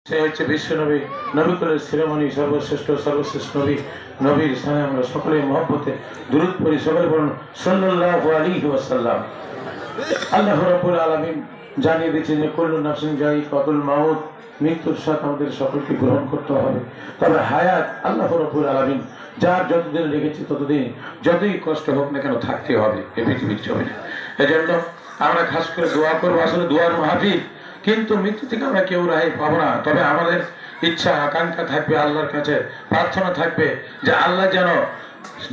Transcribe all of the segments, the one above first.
সে হচ্ছে বিশ্বনবী, নবীকুলের শিরোমণি, সর্বশ্রেষ্ঠ নবী। নবীর স্থানে আমরা সকলে মহব্বতে দুরূদ পড়ি। সকলে বলুন সাল্লাল্লাহু আলাইহি ওয়াসাল্লাম। আল্লাহ রাব্বুল আলামিন জানিয়ে দিয়েছেন যে কুল্লু নাফসিন যায়িকাতুল মাউত, মৃত্যুর সাথে আমাদের সকলকে গ্রহণ করতে হবে। তবে হায়াত আল্লাহ রাব্বুল আলামিন যার যতদিন রেখেছে ততদিন যতই কষ্ট হোক না কেন থাকতে হবে এ পৃথিবীর জমিনে। এজন্য আমরা খাস করে দোয়া করবো, আসলে দোয়ার মাহফিল, কিন্তু মৃত্যু থেকে আমরা কেউ রেহাই পাবো না। তবে আমাদের ইচ্ছা আকাঙ্ক্ষা থাকবে, আল্লাহর কাছে প্রার্থনা থাকবে যে আল্লাহ যেন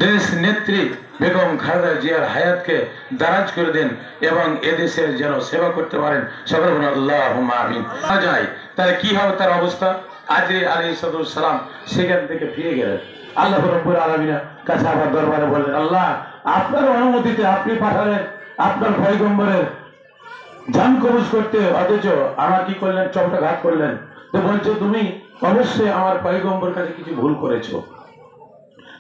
দেশ নেত্রী বেগম খালেদা জিয়ার হায়াতকে দারাজ করে দেন এবং এদেশের যেন সেবা করতে পারেন। সকলে বলুন আল্লাহুম্মা আমিন। যায় তাহলে কি হবে তার অবস্থা? আজরি আলাইহিস সালাম সেখান থেকে ফিরে গেলেন, আল্লাহ রাব্বুল আলামিনের কাছে আবার দরবারে বললেন, আল্লাহ আপনার অনুমতিতে আপনি পাঠালেন আপনার পয়গম্বরের জান কবজ করতে, অথচ আমার কি করলেন? চপটাঘাত করলেন। তো বলছে তুমি অবশ্যই আমার পয়গম্বর কাছে কিছু ভুল করেছো,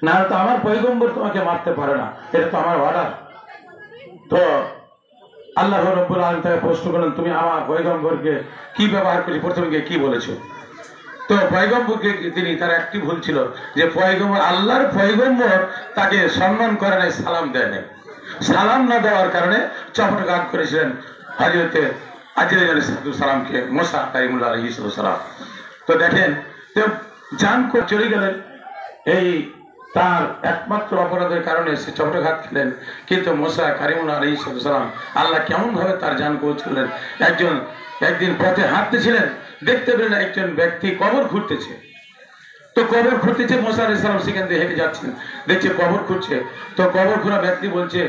না তো আমার পয়গম্বর তোমাকে মারতে পারে না, এটা তো আমার অর্ডার। তো আল্লাহ রাব্বুল আলামিন তাকে প্রশ্ন করলেন, তুমি আমার পয়গম্বরকে কি ব্যবহার করে প্রথমে কি বলেছো? তো পয়গম্বরকে তিনি, তার একটি ভুল ছিল যে পয়গম্বর, আল্লাহর পয়গম্বর তাকে সম্মান করে নাই, সালাম দেয় নাই। সালাম না দেওয়ার কারণে চপটাঘাত করেছিলেন হযরতে আজরি আলাইহিস সালামকে, মুসা কালিমুল্লাহ আলাইহিস সালাম। তো দেখেন, তো জান করে চলে গেলেন, এই তার একমাত্র অপরাধের কারণে সে চপটাঘাত খেলেন। কিন্তু মুসা কালিমুল্লাহ আলাইহিস সালাম আল্লাহ কেমন ভাবে তার জান কবজ করলেন। একদিন পথে হাঁটতেছিলেন, দেখতে পেলেন একজন ব্যক্তি কবর খুঁড়তেছে। তো কবর খুঁড়তেছে, মুসা আলাইহিস সালাম সেখান দিয়ে হেঁটে যাচ্ছেন, দেখছে কবর খুঁড়ছে। তো কবর খোঁড়া ব্যক্তি বলছে,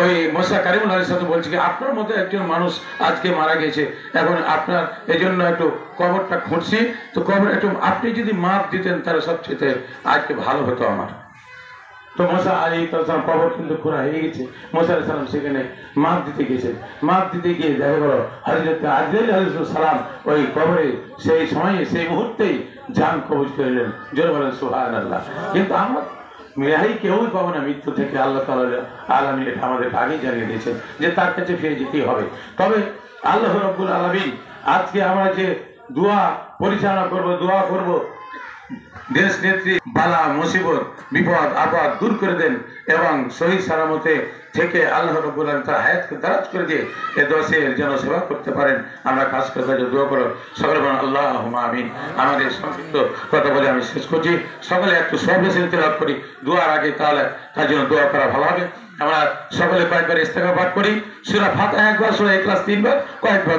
ওই মুসা কালিমুল্লাহ আলাইহিস সালাম বলছে কি আপনার মতো একজন মানুষ আজকে মারা গেছে, এখন আপনার এই জন্য একটু কবরটা খুঁড়ছি, তো কবর একটু আপনি যদি মাপ দিতেন তাহলে সবচেয়ে আজকে ভালো হতো আমার। তো মুসা আলাইহিস সালাম কবর কিন্তু খোঁড়া হয়ে গেছে, মুসা আলাইহিস সালাম সেখানে মাপ দিতে গেছেন। মাপ দিতে গিয়ে দেখা গেল হযরত আজরি আলাইহিস সালাম ওই কবরে সেই সময়ে সেই মুহূর্তেই জান কবজ করলেন। জোরে বলেন সুবহানাল্লাহ। কিন্তু আমরা রেহাই কেউই পাবো না মৃত্যু থেকে। আল্লাহ তাআলা আলামিন এটা আমাদেরকে আগেই জানিয়ে দিয়েছেন যে তার কাছে ফিরে যেতেই হবে। তবে আল্লাহ রাব্বুল আলামিন আজকে আমরা যে দোয়া পরিচালনা করব, দোয়া করব দেশ নেত্রী বালা মুসিবত বিপদ আপদ দূর করে দেন এবং সহি সালামতে থেকে আল্লাহ রাব্বুল আলামিন তার হায়াতকে দারাজ করে দিয়ে এ দেশের যেন সেবা করতে পারেন। আমরা কাজ করতে দোয়া করো, সকলে বলেন আল্লাহুম্মা আমিন। আমাদের সংক্ষিপ্ত কথা বলে আমি শেষ করছি। সকলে একটু সবলেসে তেলাওয়াত করি দোয়ার আগে, তাহলে তার জন্য দোয়া করা ভালো হবে। আমরা সকলে কয়েকবার ইস্তেগফার পাঠ করি, সূরা ফাতিহা একবার, সূরা ইখলাস 3 বার, কয়েকবার